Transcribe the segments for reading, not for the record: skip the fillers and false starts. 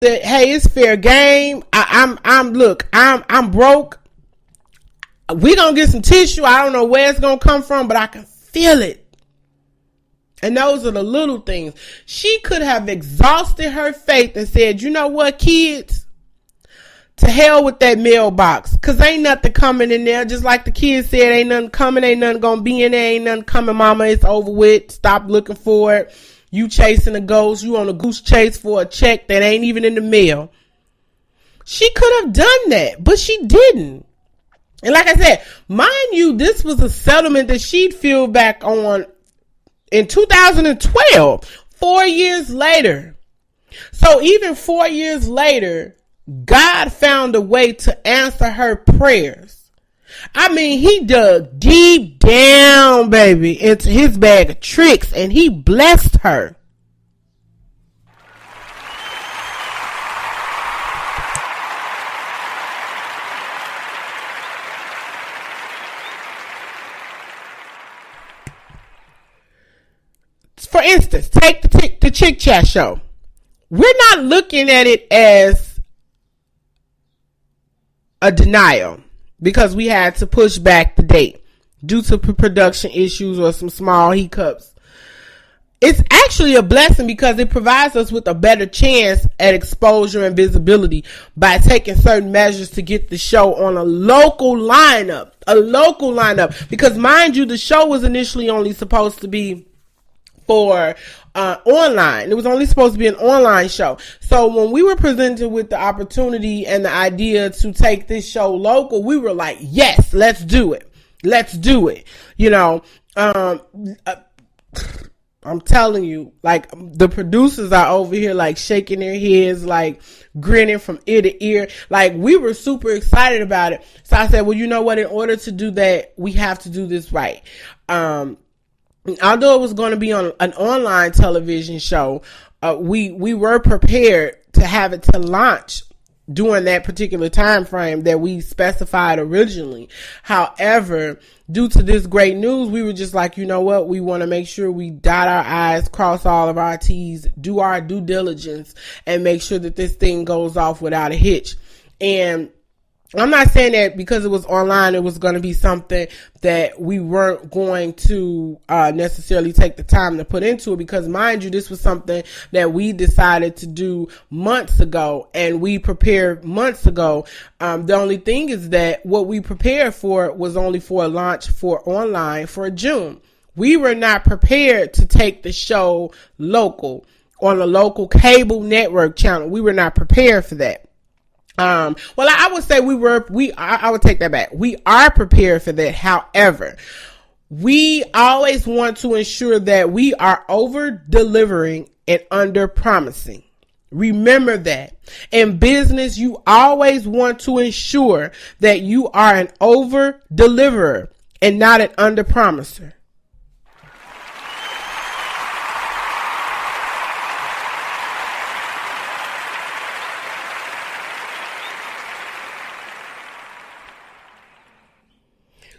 that, hey, it's fair game. I'm broke. We gonna get some tissue. I don't know where it's gonna come from, but I can feel it. And those are the little things. She could have exhausted her faith and said, you know what, kids? To hell with that mailbox. Cause ain't nothing coming in there. Just like the kids said, ain't nothing coming, ain't nothing gonna be in there, ain't nothing coming, mama. It's over with. Stop looking for it. You chasing a ghost. You on a goose chase for a check that ain't even in the mail. She could have done that, but she didn't. And like I said, mind you, this was a settlement that she'd feel back on in 2012, 4 years later. So even 4 years later, God found a way to answer her prayers. I mean, he dug deep down, baby, into his bag of tricks, and he blessed her. For instance, take the Chick Chat show. We're not looking at it as a denial because we had to push back the date due to production issues or some small hiccups. It's actually a blessing because it provides us with a better chance at exposure and visibility by taking certain measures to get the show on a local lineup. Because mind you, the show was initially only supposed to be for online. It was only supposed to be an online show. So when we were presented with the opportunity and the idea to take this show local, we were like, yes, let's do it. You know, I'm telling you, like, the producers are over here like shaking their heads, like grinning from ear to ear. Like, we were super excited about it. So I said, well, you know what? In order to do that, we have to do this right. Although it was going to be on an online television show, we were prepared to have it to launch during that particular time frame that we specified originally. However, due to this great news, we were just like, you know what? We want to make sure we dot our I's, cross all of our T's, do our due diligence, and make sure that this thing goes off without a hitch. And I'm not saying that because it was online, it was going to be something that we weren't going to necessarily take the time to put into it, because mind you, this was something that we decided to do months ago and we prepared months ago. The only thing is that what we prepared for was only for a launch for online for June. We were not prepared to take the show local on a local cable network channel. We were not prepared for that. Well, I would say I would take that back. We are prepared for that. However, we always want to ensure that we are over delivering and under promising. Remember that in business, you always want to ensure that you are an over deliverer and not an under promiser.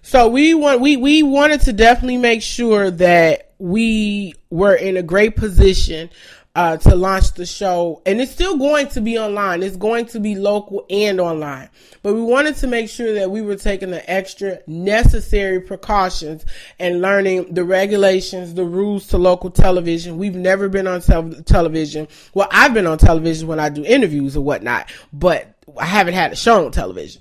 So we wanted to definitely make sure that we were in a great position to launch the show, and it's still going to be online. It's going to be local and online, but we wanted to make sure that we were taking the extra necessary precautions and learning the regulations, the rules to local television. We've never been on television. Well, I've been on television when I do interviews or whatnot, but I haven't had a show on television.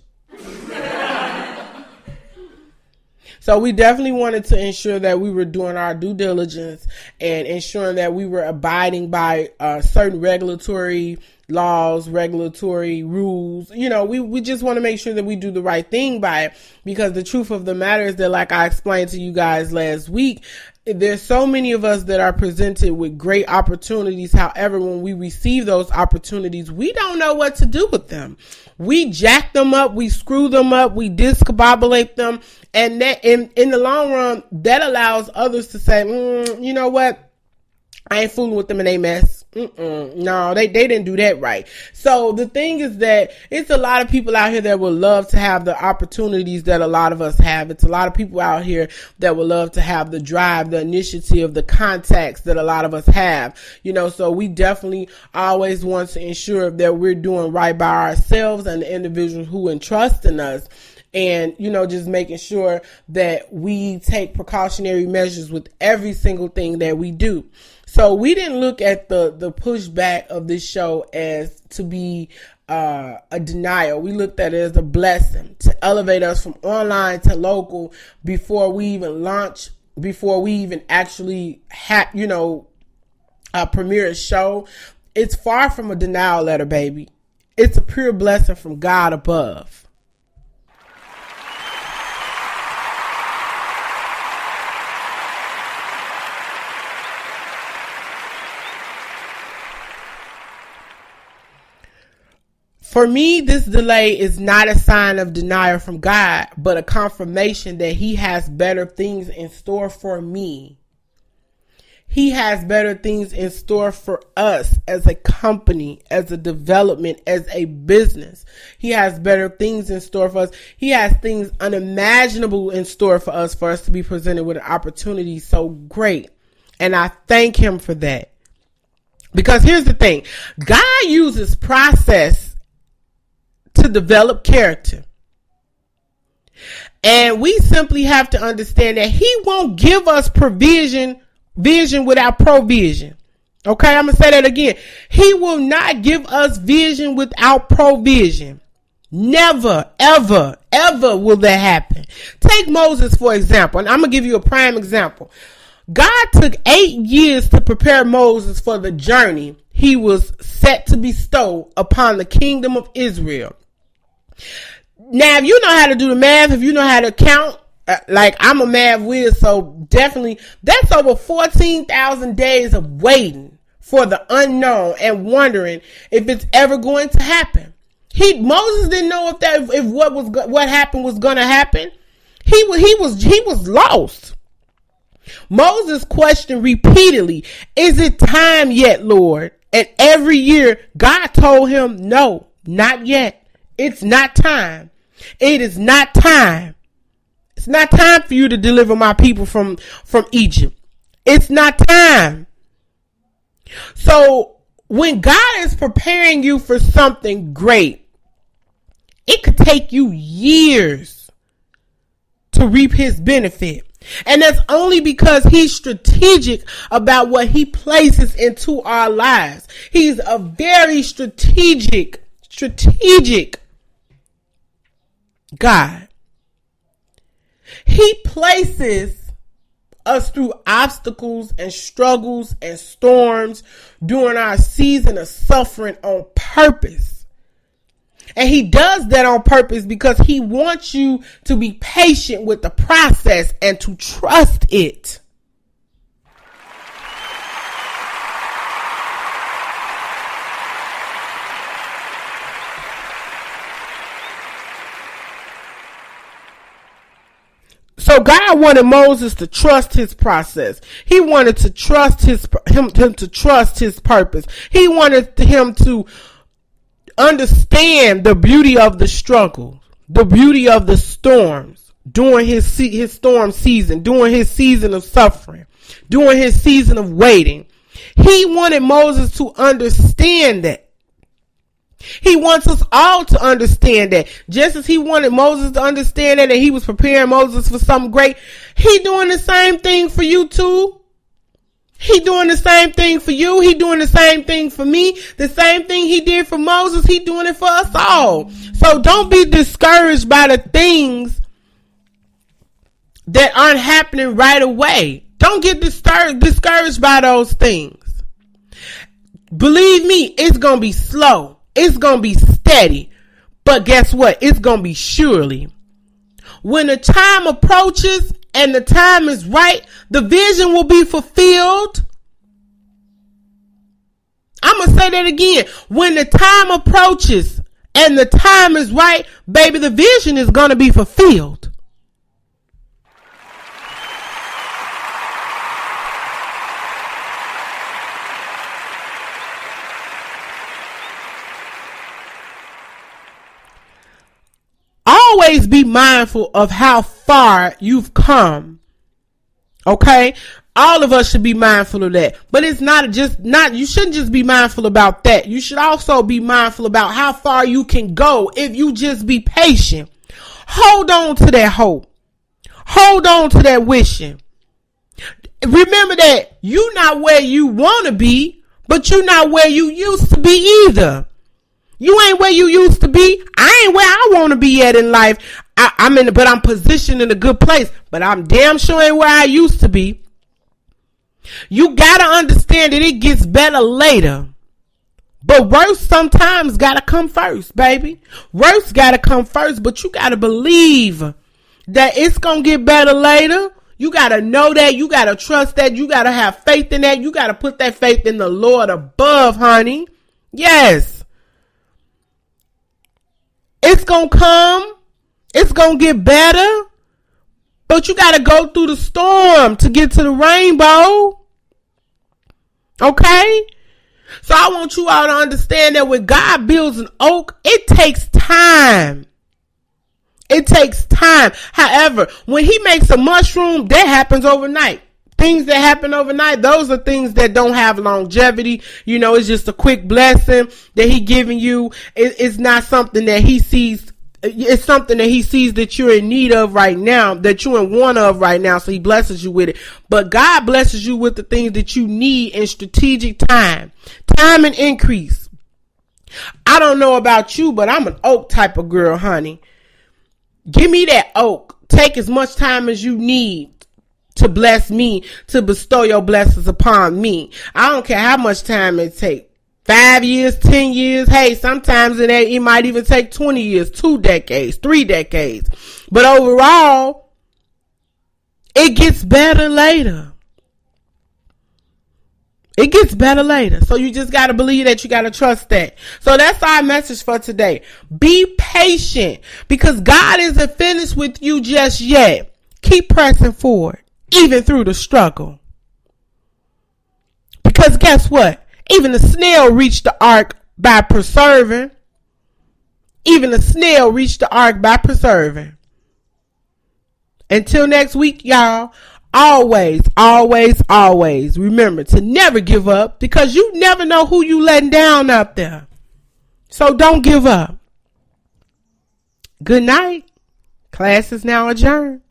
So we definitely wanted to ensure that we were doing our due diligence and ensuring that we were abiding by certain regulatory laws, regulatory rules. You know, we just want to make sure that we do the right thing by it, because the truth of the matter is that, like I explained to you guys last week, there's so many of us that are presented with great opportunities. However, when we receive those opportunities, we don't know what to do with them. We jack them up, we screw them up, we discombobulate them. And that in the long run, that allows others to say, you know what? I ain't fooling with them in a mess. No, they didn't do that right. So the thing is that it's a lot of people out here that would love to have the opportunities that a lot of us have. It's a lot of people out here that would love to have the drive, the initiative, the contacts that a lot of us have. So we definitely always want to ensure that we're doing right by ourselves and the individuals who entrust in us. And, just making sure that we take precautionary measures with every single thing that we do. So we didn't look at the pushback of this show as to be a denial. We looked at it as a blessing to elevate us from online to local before we even launch, before we even actually premiere a show. It's far from a denial letter, baby. It's a pure blessing from God above. For me, this delay is not a sign of denial from God, but a confirmation that He has better things in store for me. He has better things in store for us as a company, as a development, as a business. He has better things in store for us. He has things unimaginable in store for us to be presented with an opportunity so great. And I thank Him for that. Because here's the thing. God uses process to develop character. And we simply have to understand that He won't give us vision without provision. Okay, I'm going to say that again. He will not give us vision without provision. Never, ever, ever will that happen. Take Moses, for example, and I'm going to give you a prime example. God took 8 years to prepare Moses for the journey he was set to bestow upon the kingdom of Israel. Now, if you know how to do the math, if you know how to count, like I'm a math whiz, so definitely that's over 14,000 days of waiting for the unknown and wondering if it's ever going to happen. Moses didn't know if what happened was going to happen. He was lost. Moses questioned repeatedly, "Is it time yet, Lord?" And every year God told him, "No, not yet. It's not time. It is not time. It's not time for you to deliver my people from Egypt. It's not time." So when God is preparing you for something great, it could take you years to reap His benefit. And that's only because He's strategic about what He places into our lives. He's a very strategic God. He places us through obstacles and struggles and storms during our season of suffering on purpose. And He does that on purpose because He wants you to be patient with the process and to trust it. So God wanted Moses to trust His process. He wanted to trust him to trust His purpose. He wanted him to understand the beauty of the struggle, the beauty of the storms during his storm season, during his season of suffering, during his season of waiting. He wanted Moses to understand that. He wants us all to understand that. Just as He wanted Moses to understand that, and He was preparing Moses for something great, He doing the same thing for you too. He doing the same thing for you. He doing the same thing for me. The same thing He did for Moses, He doing it for us all. So don't be discouraged by the things that aren't happening right away. Don't get discouraged by those things. Believe me, it's going to be slow. It's going to be steady. But guess what? It's going to be surely. When the time approaches and the time is right, the vision will be fulfilled. I'm going to say that again. When the time approaches and the time is right, baby, the vision is going to be fulfilled. always be mindful of how far you've come. Okay? All of us should be mindful of that. But it's you shouldn't just be mindful about that. You should also be mindful about how far you can go if you just be patient. Hold on to that hope. Hold on to that wishing. Remember that you're not where you want to be, but you're not where you used to be either. You ain't where you used to be. I ain't where I want to be at in life. But I'm positioned in a good place, but I'm damn sure ain't where I used to be. You gotta understand that it gets better later. But worse sometimes gotta come first, baby. Worse gotta come first, but you gotta believe that it's gonna get better later. You gotta know that. You gotta trust that. You gotta have faith in that. You gotta put that faith in the Lord above, honey. Yes. It's gonna come. It's gonna get better. But you gotta go through the storm to get to the rainbow. Okay? So I want you all to understand that when God builds an oak, it takes time. It takes time. However, when he makes a mushroom, that happens overnight. Things that happen overnight, those are things that don't have longevity. You know, it's just a quick blessing that he giving you. It's not something that he sees. It's something that he sees that you're in need of right now, that you're in want of right now. So he blesses you with it. But God blesses you with the things that you need in strategic time and increase. I don't know about you, but I'm an oak type of girl, honey. Give me that oak. Take as much time as you need to bless me, to bestow your blessings upon me. I don't care how much time it takes. 5 years, 10 years. Hey, sometimes it might even take 20 years, 2 decades, 3 decades. But overall, it gets better later. It gets better later. So you just got to believe that. You got to trust that. So that's our message for today. Be patient because God isn't finished with you just yet. Keep pressing forward, even through the struggle. Because guess what? Even the snail reached the ark by persevering. Even the snail reached the ark by persevering. Until next week, y'all, always, always, always remember to never give up because you never know who you letting down out there. So don't give up. Good night. Class is now adjourned.